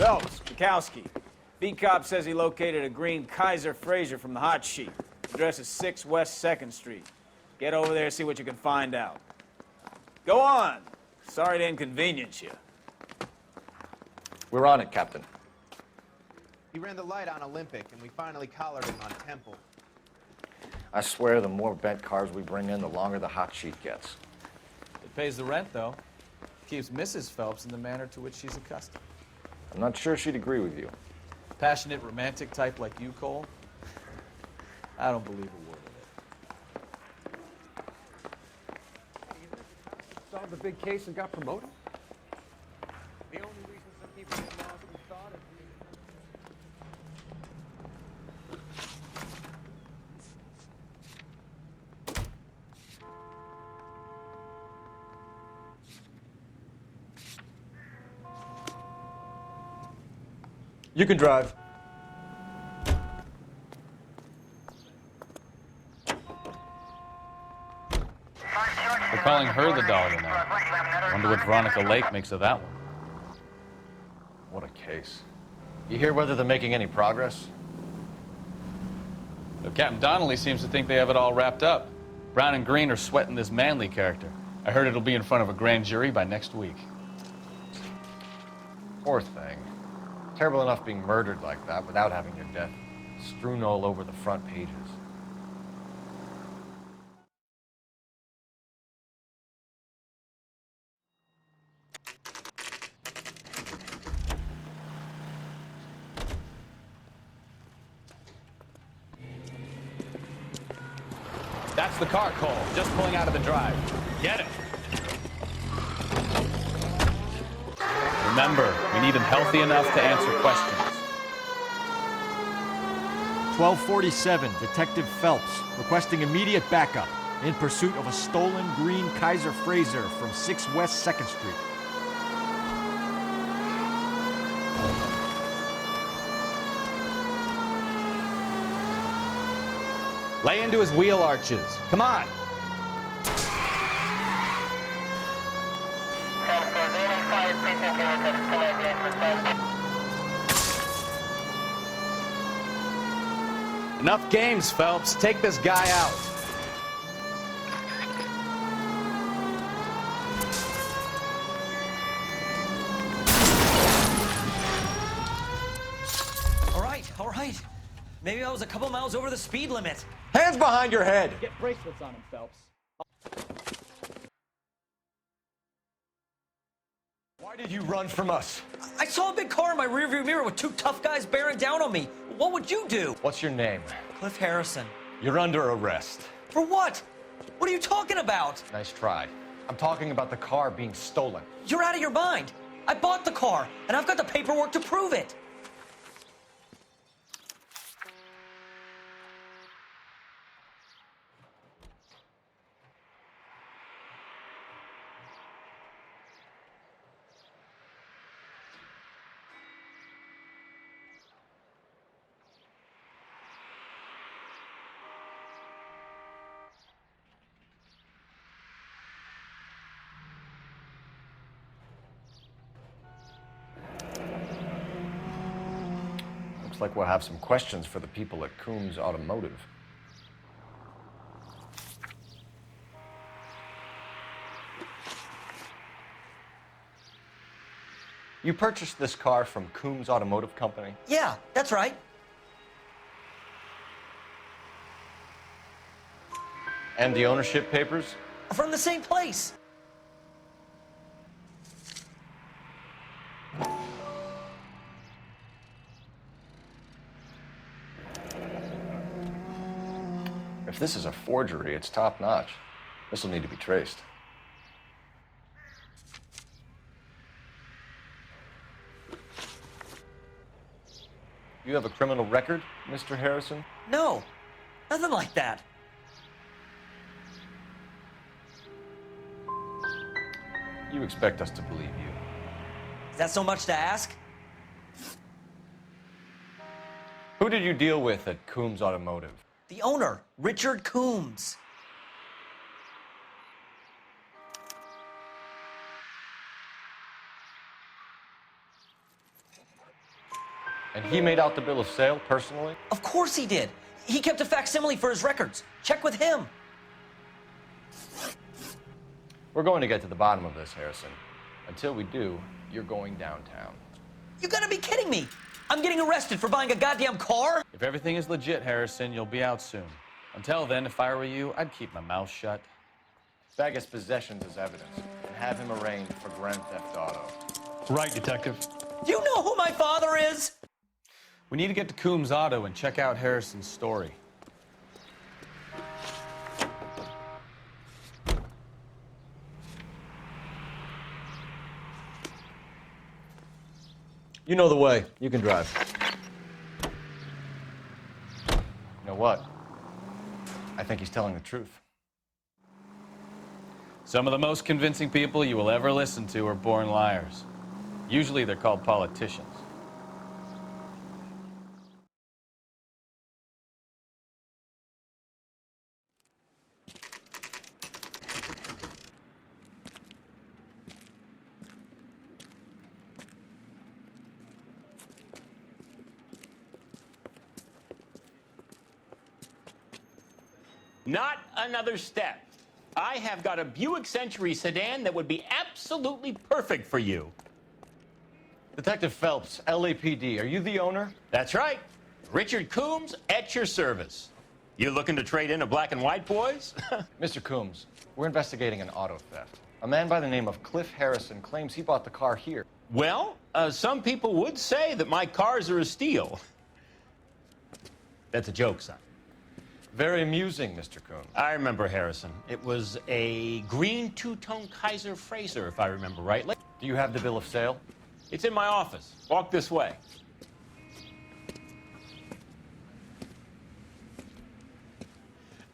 Phelps, Bukowski. Beat cop says he located a green Kaiser Fraser from the hot sheet. Address is 6 West 2nd Street. Get over there, see what you can find out. Go on. Sorry to inconvenience you. We're on it, Captain. He ran the light on Olympic, and we finally collared him on Temple. I swear the more bent cars we bring in, the longer the hot sheet gets. It pays the rent, though. Keeps Mrs. Phelps in the manner to which she's accustomed. I'm not sure she'd agree with you. Passionate, romantic type like you, Cole? I don't believe a word of it. Solved the big case and got promoted? The only reason some people get lost in thought is... You can drive. They're calling her the Dahlia now. Wonder what Veronica Lake makes of that one. What a case. You hear whether they're making any progress? But Captain Donnelly seems to think they have it all wrapped up. Brown and Green are sweating this Manley character. I heard it'll be in front of a grand jury by next week. Poor thing. Terrible enough being murdered like that without having your death strewn all over the front pages. That's the car, Cole. Just pulling out of the drive. Get it. Remember, we need him healthy enough to answer questions. 1247, Detective Phelps, requesting immediate backup in pursuit of a stolen green Kaiser Fraser from 6 West 2nd Street. Lay into his wheel arches. Come on. Enough games, Phelps. Take this guy out. All right. Maybe I was a couple miles over the speed limit. Hands behind your head! Get bracelets on him, Phelps. Why did you run from us? I saw a big car in my rearview mirror with 2 tough guys bearing down on me. What would you do? What's your name? Cliff Harrison. You're under arrest. For what? What are you talking about? Nice try. I'm talking about the car being stolen. You're out of your mind. I bought the car, and I've got the paperwork to prove it. Looks like we'll have some questions for the people at Coombs Automotive. You purchased this car from Coombs Automotive Company? Yeah, that's right. And the ownership papers? From the same place. If this is a forgery, it's top-notch. This will need to be traced. You have a criminal record, Mr. Harrison? No, nothing like that. You expect us to believe you. Is that so much to ask? Who did you deal with at Coombs Automotive? The owner, Richard Coombs. And he made out the bill of sale personally? Of course he did. He kept a facsimile for his records. Check with him. We're going to get to the bottom of this, Harrison. Until we do, you're going downtown. You gotta be kidding me. I'm getting arrested for buying a goddamn car? If everything is legit, Harrison, you'll be out soon. Until then, if I were you, I'd keep my mouth shut. Bag his possessions as evidence and have him arraigned for Grand Theft Auto. Right, Detective. Do you know who my father is? We need to get to Coombs Auto and check out Harrison's story. You know the way. You can drive. You know what? I think he's telling the truth. Some of the most convincing people you will ever listen to are born liars. Usually they're called politicians. Not another step. I have got a Buick Century sedan that would be absolutely perfect for you. Detective Phelps, LAPD, are you the owner? That's right. Richard Coombs at your service. You looking to trade in a black and white, boys? Mr. Coombs, we're investigating an auto theft. A man by the name of Cliff Harrison claims he bought the car here. Well, some people would say that my cars are a steal. That's a joke, son. Very amusing, Mr. Coombs. I remember Harrison. It was a green two-tone Kaiser Frazer, if I remember rightly. Do you have the bill of sale? It's in my office. Walk this way.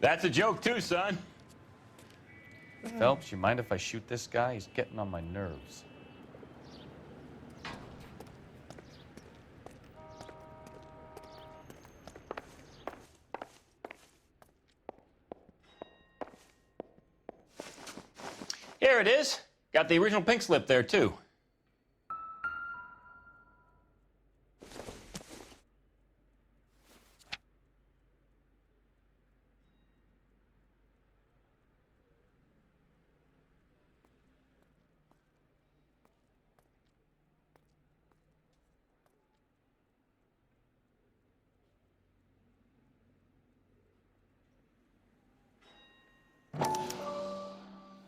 That's a joke, too, son. Phelps, you mind if I shoot this guy? He's getting on my nerves. Here it is. Got the original pink slip there, too.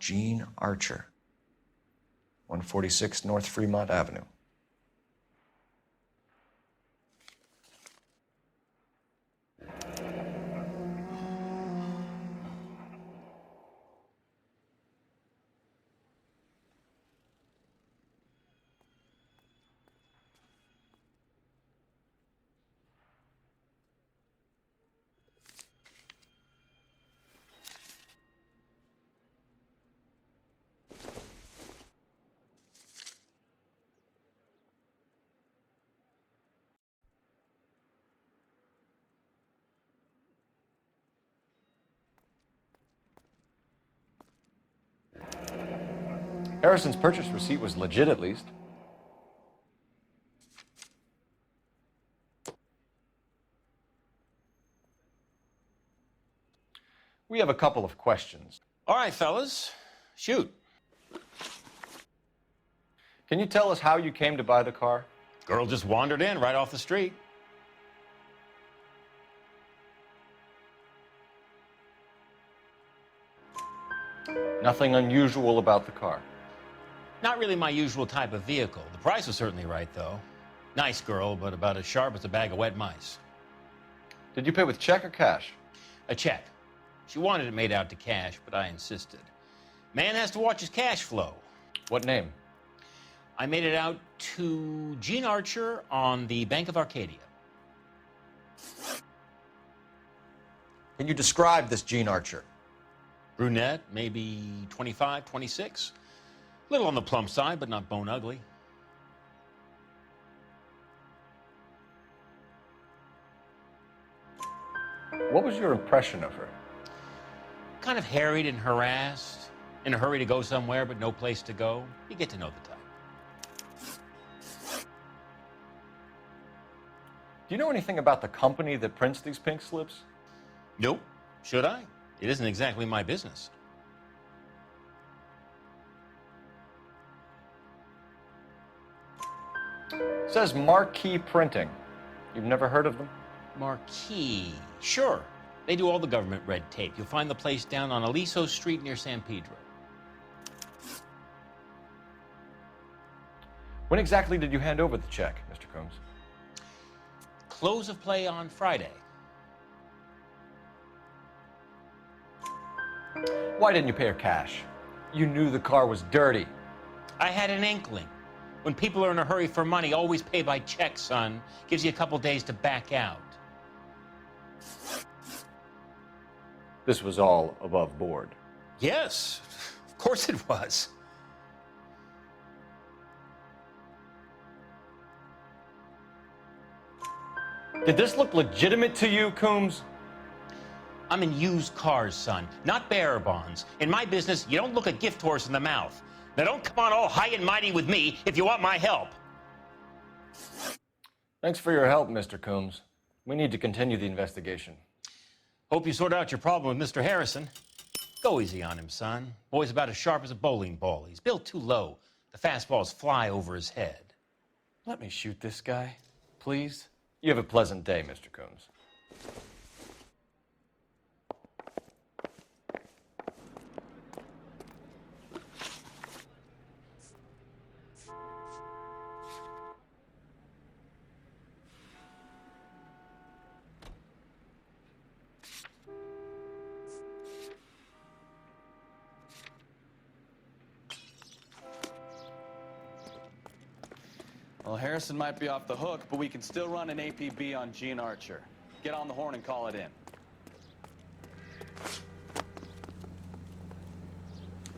Gene Archer, 146 North Fremont Avenue. Harrison's purchase receipt was legit, at least. We have a couple of questions. All right, fellas. Shoot. Can you tell us how you came to buy the car? Girl just wandered in right off the street. Nothing unusual about the car. Not really my usual type of vehicle. The price was certainly right, though. Nice girl, but about as sharp as a bag of wet mice. Did you pay with check or cash? A check. She wanted it made out to cash, but I insisted. Man has to watch his cash flow. What name? I made it out to Gene Archer on the Bank of Arcadia. Can you describe this Gene Archer? Brunette, maybe 25, 26. Little on the plump side, but not bone ugly. What was your impression of her? Kind of harried and harassed, in a hurry to go somewhere, but no place to go. You get to know the type. Do you know anything about the company that prints these pink slips? Nope. Should I? It isn't exactly my business. It says Marquee Printing. You've never heard of them? Marquee. Sure. They do all the government red tape. You'll find the place down on Aliso Street near San Pedro. When exactly did you hand over the check, Mr. Coombs? Close of play on Friday. Why didn't you pay her cash? You knew the car was dirty. I had an inkling. When people are in a hurry for money, always pay by check, son. Gives you a couple days to back out. This was all above board. Yes, of course it was. Did this look legitimate to you, Coombs? I'm in used cars, son, not bearer bonds. In my business, you don't look a gift horse in the mouth. Now don't come on all high and mighty with me if you want my help. Thanks for your help, Mr. Coombs. We need to continue the investigation. Hope you sort out your problem with Mr. Harrison. Go easy on him, son. Boy's about as sharp as a bowling ball. He's built too low. The fastballs fly over his head. Let me shoot this guy, please. You have a pleasant day, Mr. Coombs. Well, Harrison might be off the hook, but we can still run an APB on Gene Archer. Get on the horn and call it in.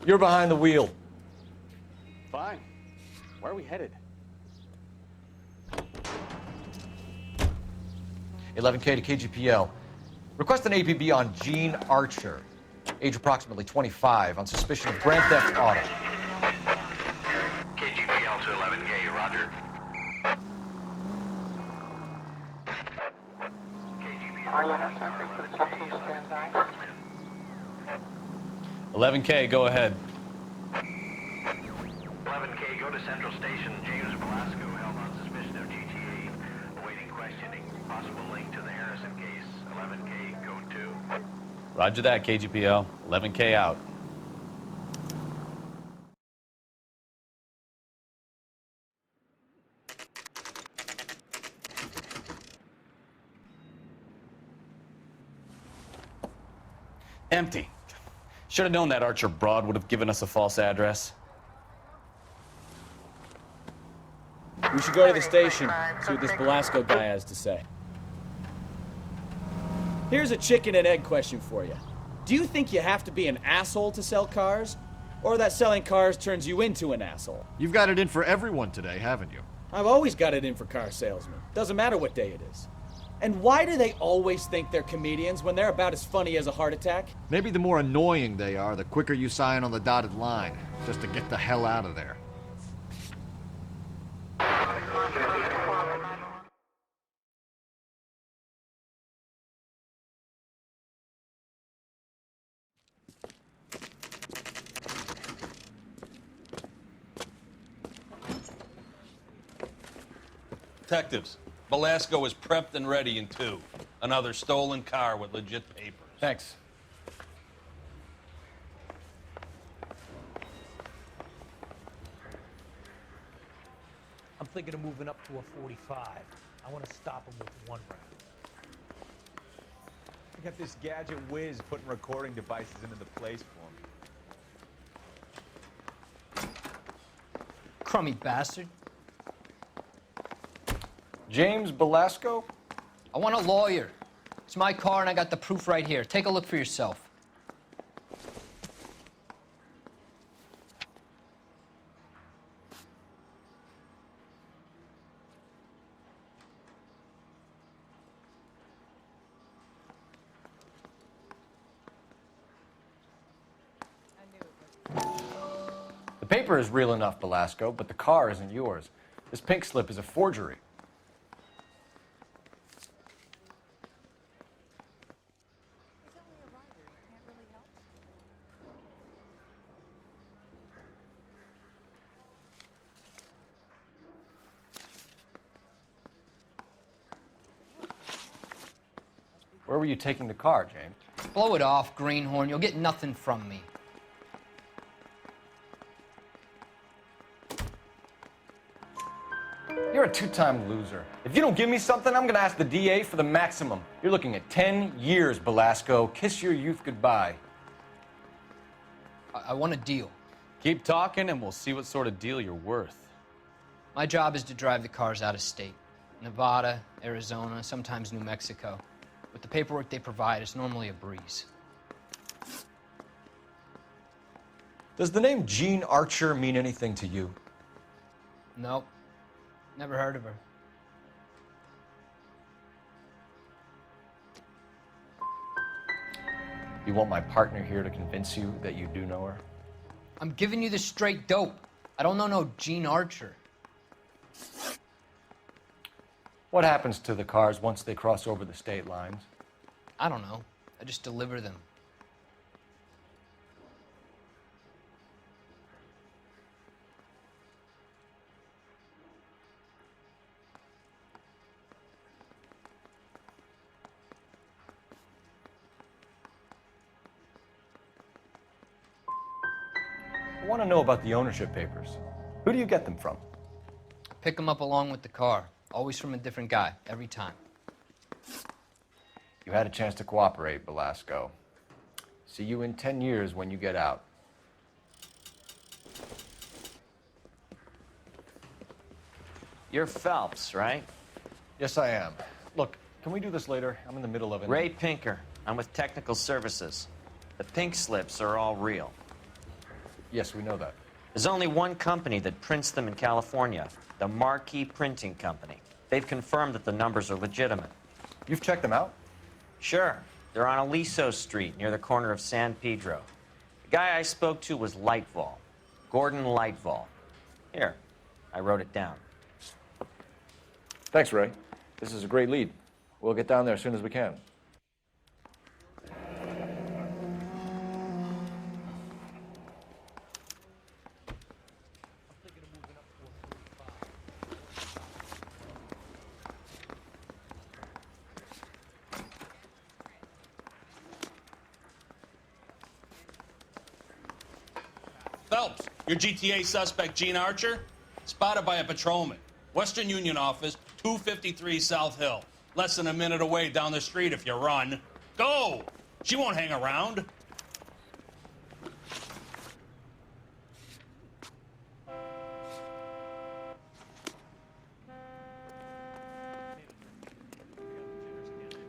You're behind the wheel. Fine. Where are we headed? 11K to KGPL. Request an APB on Gene Archer, age approximately 25, on suspicion of grand theft auto. KGPL to 11K, roger. 11K, go ahead. 11K, go to Central Station. James Velasco held on suspicion of GTA. Awaiting questioning. Possible link to the Harrison case. 11K, go to. Roger that, KGPL. 11K out. Empty. Should have known that Archer broad would have given us a false address. We should go to the station, see what this Velasco guy has to say. Here's a chicken and egg question for you. Do you think you have to be an asshole to sell cars? Or that selling cars turns you into an asshole? You've got it in for everyone today, haven't you? I've always got it in for car salesmen. Doesn't matter what day it is. And why do they always think they're comedians when they're about as funny as a heart attack? Maybe the more annoying they are, the quicker you sign on the dotted line, just to get the hell out of there. Detectives, Velasco is prepped and ready in 2. Another stolen car with legit papers. Thanks. I'm thinking of moving up to a 45. I want to stop him with one round. I got this gadget whiz putting recording devices into the place for him. Crummy bastard. James Velasco? I want a lawyer. It's my car and I got the proof right here. Take a look for yourself. The paper is real enough, Velasco, but the car isn't yours. This pink slip is a forgery. were you taking the car, James? Blow it off, greenhorn. You'll get nothing from me. You're a two-time loser. If you don't give me something, I'm gonna ask the DA for the maximum. You're looking at 10 years, Belasco. Kiss your youth goodbye. I want a deal. Keep talking and we'll see what sort of deal you're worth. My job is to drive the cars out of state. Nevada, Arizona, sometimes New Mexico. With the paperwork they provide, it's normally a breeze. Does the name Jean Archer mean anything to you? Nope. Never heard of her. You want my partner here to convince you that you do know her? I'm giving you the straight dope. I don't know no Jean Archer. What happens to the cars once they cross over the state lines? I don't know. I just deliver them. I want to know about the ownership papers. Who do you get them from? Pick them up along with the car. Always from a different guy, every time. You had a chance to cooperate, Belasco. See you in 10 years when you get out. You're Phelps, right? Yes, I am. Look, can we do this later? I'm in the middle of it. Ray Pinker. I'm with Technical Services. The pink slips are all real. Yes, we know that. There's only one company that prints them in California, the Marquee Printing Company. They've confirmed that the numbers are legitimate. You've checked them out? Sure. They're on Aliso Street, near the corner of San Pedro. The guy I spoke to was Lightval. Gordon Lightval. Here, I wrote it down. Thanks, Ray. This is a great lead. We'll get down there as soon as we can. Phelps, your GTA suspect, Jean Archer, spotted by a patrolman. Western Union office, 253 South Hill. Less than a minute away down the street if you run. Go! She won't hang around.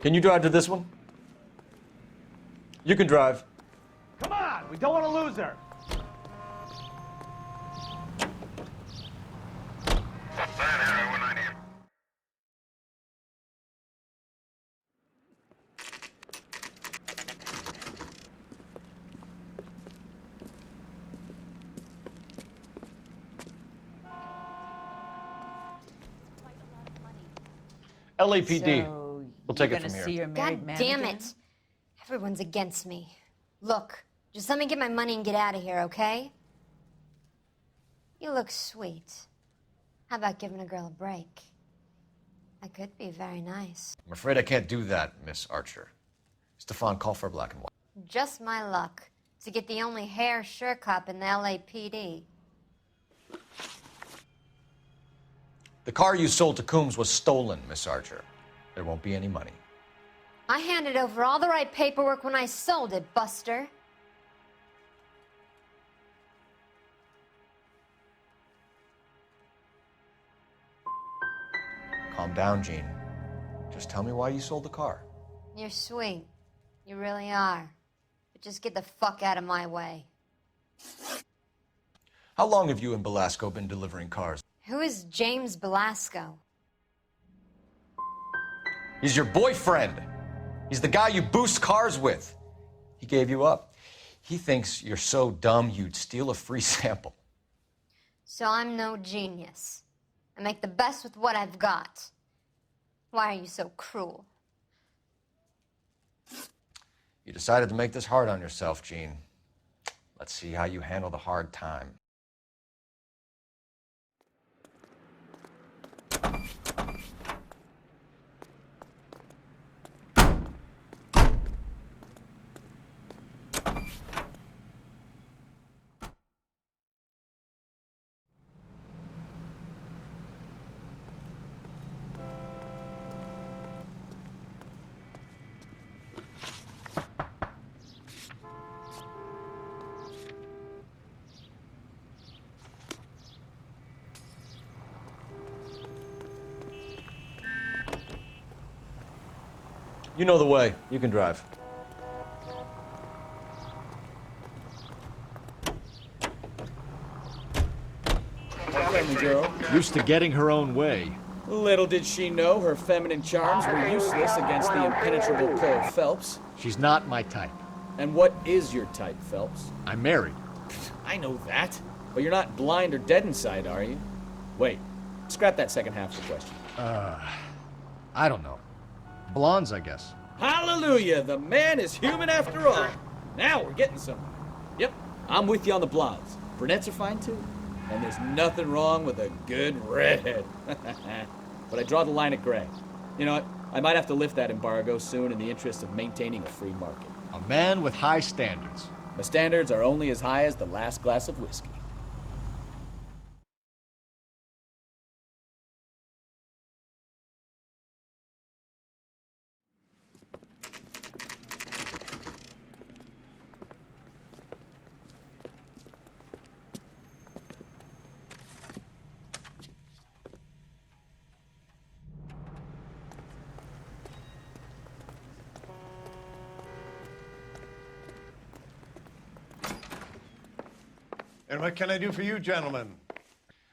Can you drive to this one? You can drive. Come on, we don't want to lose her. LAPD. So we'll take you're it from gonna here. see your married God manager? damn it. Everyone's against me. Look, just let me get my money and get out of here, okay? You look sweet. How about giving a girl a break? I could be very nice. I'm afraid I can't do that, Miss Archer. Stefan, call for black and white. Just my luck to get the only hair sure cop in the LAPD. The car you sold to Coombs was stolen, Miss Archer. There won't be any money. I handed over all the right paperwork when I sold it, Buster. Calm down, Jean. Just tell me why you sold the car. You're sweet. You really are. But just get the fuck out of my way. How long have you and Belasco been delivering cars? Who is James Belasco? He's your boyfriend. He's the guy you boost cars with. He gave you up. He thinks you're so dumb you'd steal a free sample. So I'm no genius. I make the best with what I've got. Why are you so cruel? You decided to make this hard on yourself, Jean. Let's see how you handle the hard time. You know the way. You can drive. Friendly girl. Used to getting her own way. Little did she know her feminine charms were useless against the impenetrable Cole Phelps. She's not my type. And what is your type, Phelps? I'm married. I know that. But you're not blind or dead inside, are you? Wait. Scrap that second half of the question. I don't know. Blondes, I guess. Hallelujah! The man is human after all. Now we're getting somewhere. Yep, I'm with you on the blondes. Brunettes are fine too. And there's nothing wrong with a good redhead. But I draw the line at gray. You know what? I might have to lift that embargo soon in the interest of maintaining a free market. A man with high standards. My standards are only as high as the last glass of whiskey. And what can I do for you, gentlemen?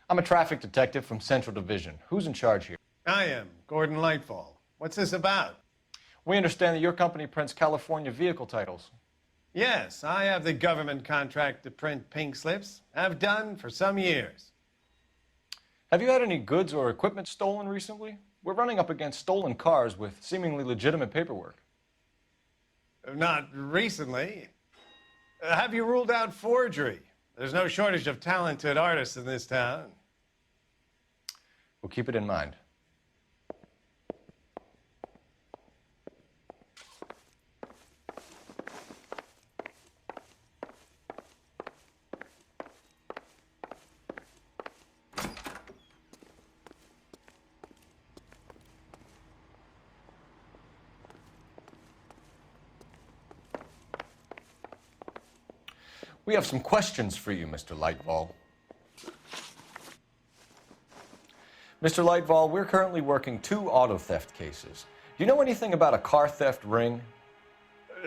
I'm a traffic detective from Central Division. Who's in charge here? I am, Gordon Lightfall. What's this about? We understand that your company prints California vehicle titles. Yes, I have the government contract to print pink slips. Have done for some years. Have you had any goods or equipment stolen recently? We're running up against stolen cars with seemingly legitimate paperwork. Not recently. Have you ruled out forgery? There's no shortage of talented artists in this town. We'll keep it in mind. We have some questions for you, Mr. Lightfall. Mr. Lightfall, we're currently working 2 auto theft cases. Do you know anything about a car theft ring?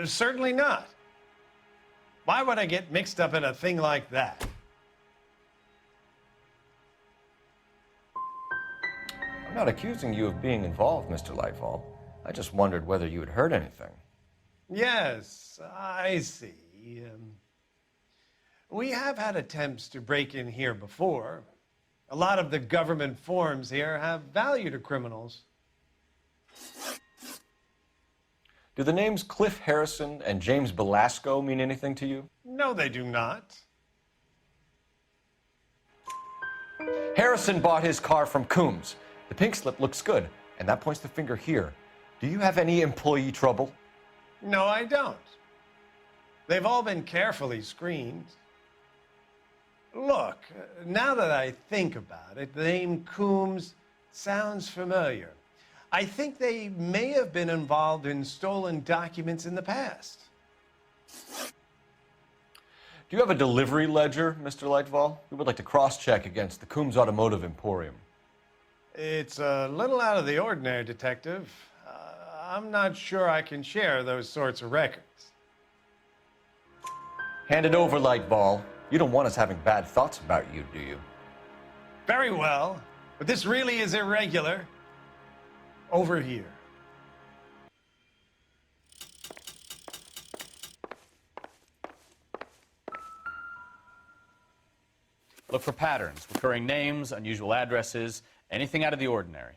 Certainly not. Why would I get mixed up in a thing like that? I'm not accusing you of being involved, Mr. Lightfall. I just wondered whether you had heard anything. Yes, I see. We have had attempts to break in here before. A lot of the government forms here have value to criminals. Do the names Cliff Harrison and James Belasco mean anything to you? No, they do not. Harrison bought his car from Coombs. The pink slip looks good, and that points the finger here. Do you have any employee trouble? No, I don't. They've all been carefully screened. Look, now that I think about it, the name Coombs sounds familiar. I think they may have been involved in stolen documents in the past. Do you have a delivery ledger, Mr. Lightfall? We would like to cross-check against the Coombs Automotive Emporium. It's a little out of the ordinary, Detective. I'm not sure I can share those sorts of records. Hand it over, Lightfall. You don't want us having bad thoughts about you, do you? Very well, but this really is irregular. Over here. Look for patterns, recurring names, unusual addresses, anything out of the ordinary.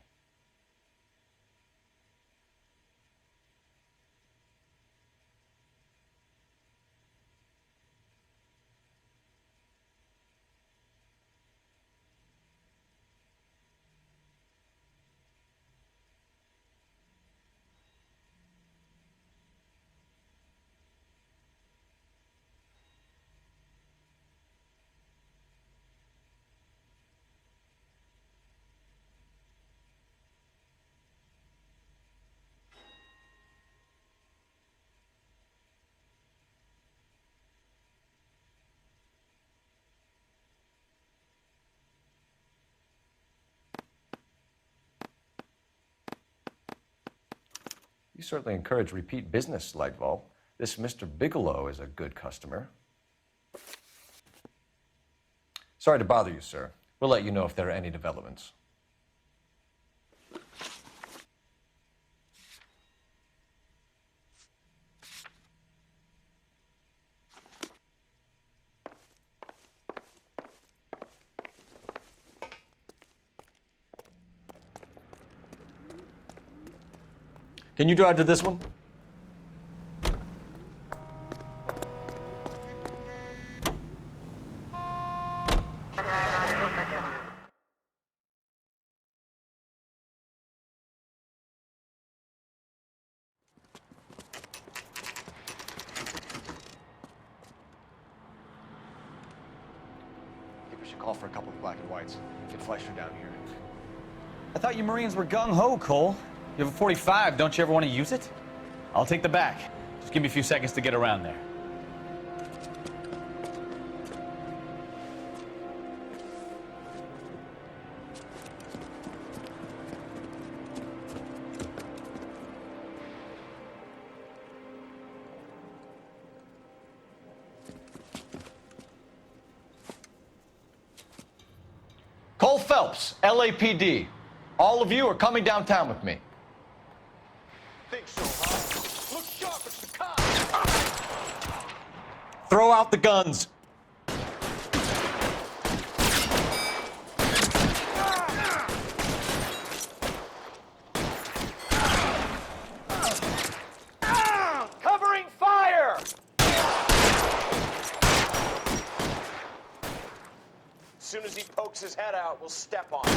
You certainly encourage repeat business, Lightval. This Mr. Bigelow is a good customer. Sorry to bother you, sir. We'll let you know if there are any developments. Can you drive to this one? I think we should call for a couple of black and whites. Get Fleischer down here. I thought you Marines were gung-ho, Cole. You have a 45, don't you ever want to use it? I'll take the back. Just give me a few seconds to get around there. Cole Phelps, LAPD. All of you are coming downtown with me. Think so, huh? Look sharp, it's the cops! Throw out the guns. Covering fire! As soon as he pokes his head out, we'll step on him.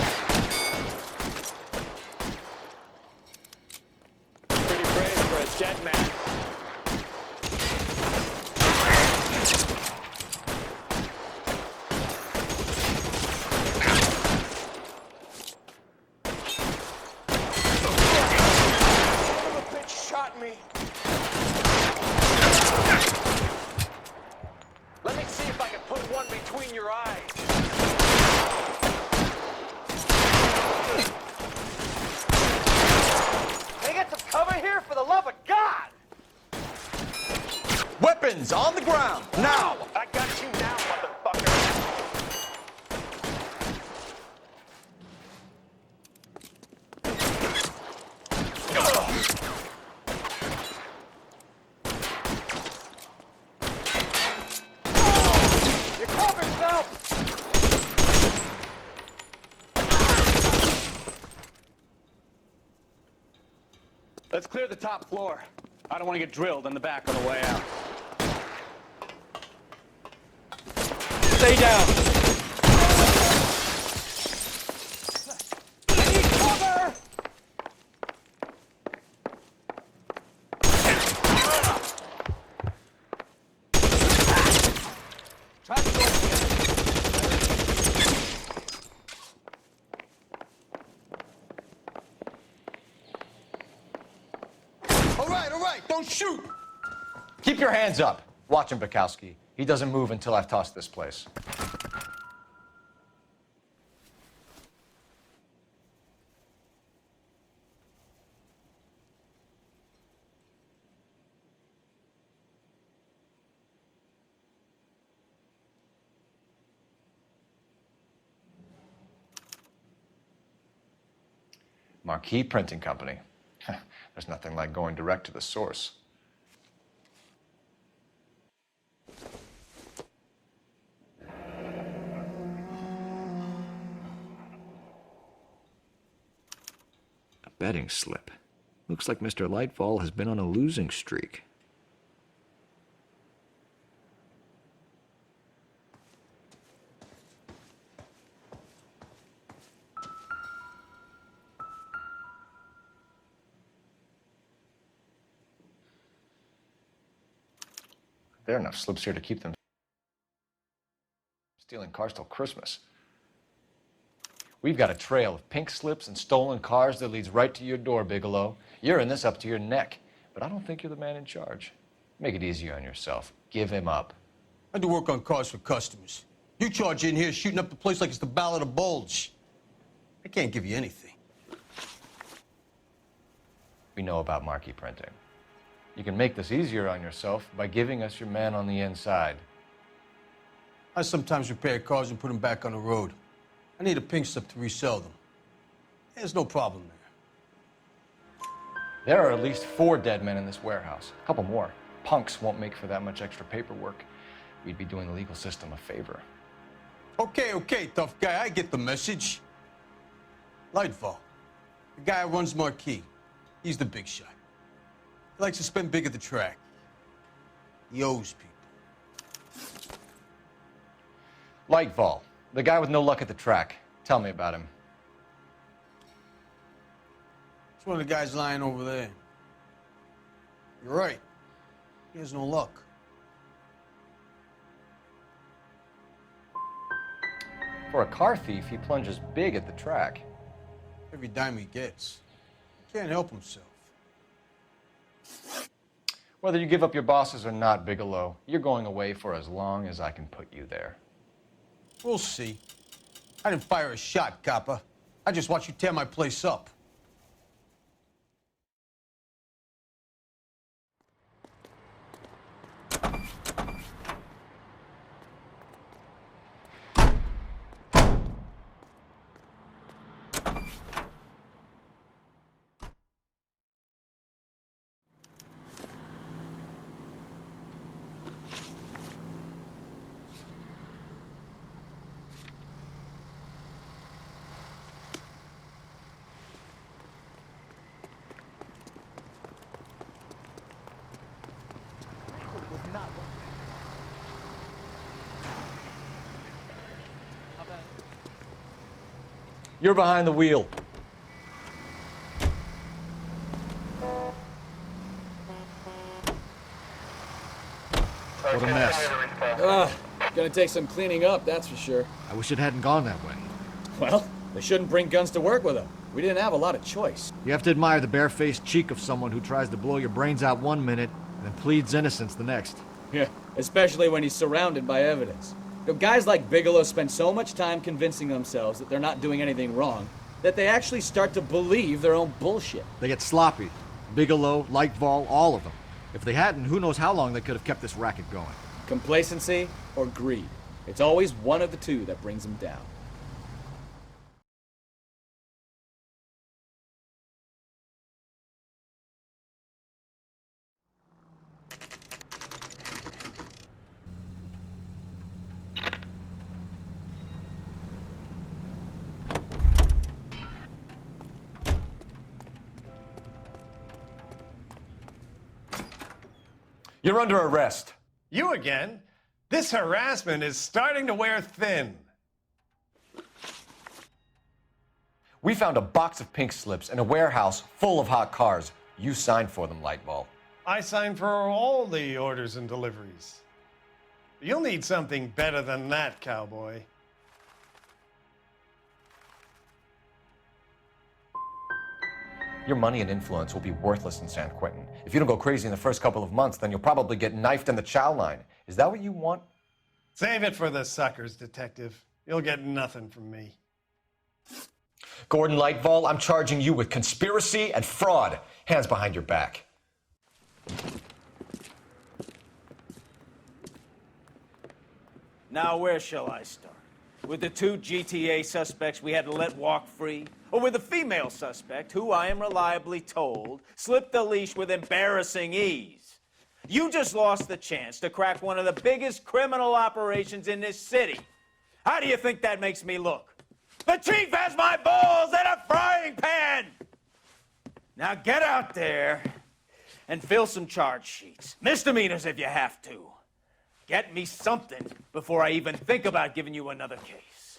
Pretty brave for a dead man. Son of a bitch shot me. Let me see if I can put one between your eyes. Can I get some cover here, for the love of God? Weapons on the ground, now! I got you now, motherfucker. You're covered, Phelps! Let's clear the top floor. I don't want to get drilled on the back on the way out. Stay down. Need cover! Try to go All right, don't shoot! Keep your hands up. Watch him, Bukowski. He doesn't move until I've tossed this place. Marquee Printing Company. There's nothing like going direct to the source. A betting slip. Looks like Mr. Lightfall has been on a losing streak. There are enough slips here to keep them stealing cars till Christmas. We've got a trail of pink slips and stolen cars that leads right to your door, Bigelow. You're in this up to your neck, but I don't think you're the man in charge. Make it easier on yourself. Give him up. I do work on cars for customers. You charge in here shooting up the place like it's the Ballad of Bulge. I can't give you anything. we know about marquee printing. You can make this easier on yourself by giving us your man on the inside. I sometimes repair cars and put them back on the road. I need a pink slip to resell them. There's no problem there. There are at least 4 dead men in this warehouse. A couple more. Punks won't make for that much extra paperwork. We'd be doing the legal system a favor. Okay, tough guy, I get the message. Lightfall, the guy who runs Marquee. He's the big shot. He likes to spend big at the track. He owes people. Lightfall, the guy with no luck at the track. Tell me about him. It's one of the guys lying over there. You're right. He has no luck. For a car thief, he plunges big at the track. Every dime he gets. He can't help himself. Whether you give up your bosses or not, Bigelow, you're going away for as long as I can put you there. We'll see. I didn't fire a shot, copper. I just watched you tear my place up. You're behind the wheel. What a mess. Gonna take some cleaning up, that's for sure. I wish it hadn't gone that way. Well, they shouldn't bring guns to work with them. We didn't have a lot of choice. You have to admire the barefaced cheek of someone who tries to blow your brains out one minute and then pleads innocence the next. Yeah, especially when he's surrounded by evidence. You know, guys like Bigelow spend so much time convincing themselves that they're not doing anything wrong that they actually start to believe their own bullshit. They get sloppy. Bigelow, Lightfall, all of them. If they hadn't, who knows how long they could have kept this racket going. Complacency or greed. It's always one of the two that brings them down. You're under arrest. You again? This harassment is starting to wear thin. We found a box of pink slips in a warehouse full of hot cars. You signed for them, Lightball. I signed for all the orders and deliveries. You'll need something better than that, cowboy. Your money and influence will be worthless in San Quentin. If you don't go crazy in the first couple of months, then you'll probably get knifed in the chow line. Is that what you want? Save it for the suckers, detective. You'll get nothing from me. Gordon Lightfall, I'm charging you with conspiracy and fraud. Hands behind your back. Now, where shall I start? With the 2 GTA suspects we had to let walk free? Or with the female suspect, who I am reliably told slipped the leash with embarrassing ease? You just lost the chance to crack one of the biggest criminal operations in this city. How do you think that makes me look? The chief has my balls in a frying pan! Now get out there and fill some charge sheets. Misdemeanors if you have to. Get me something before I even think about giving you another case.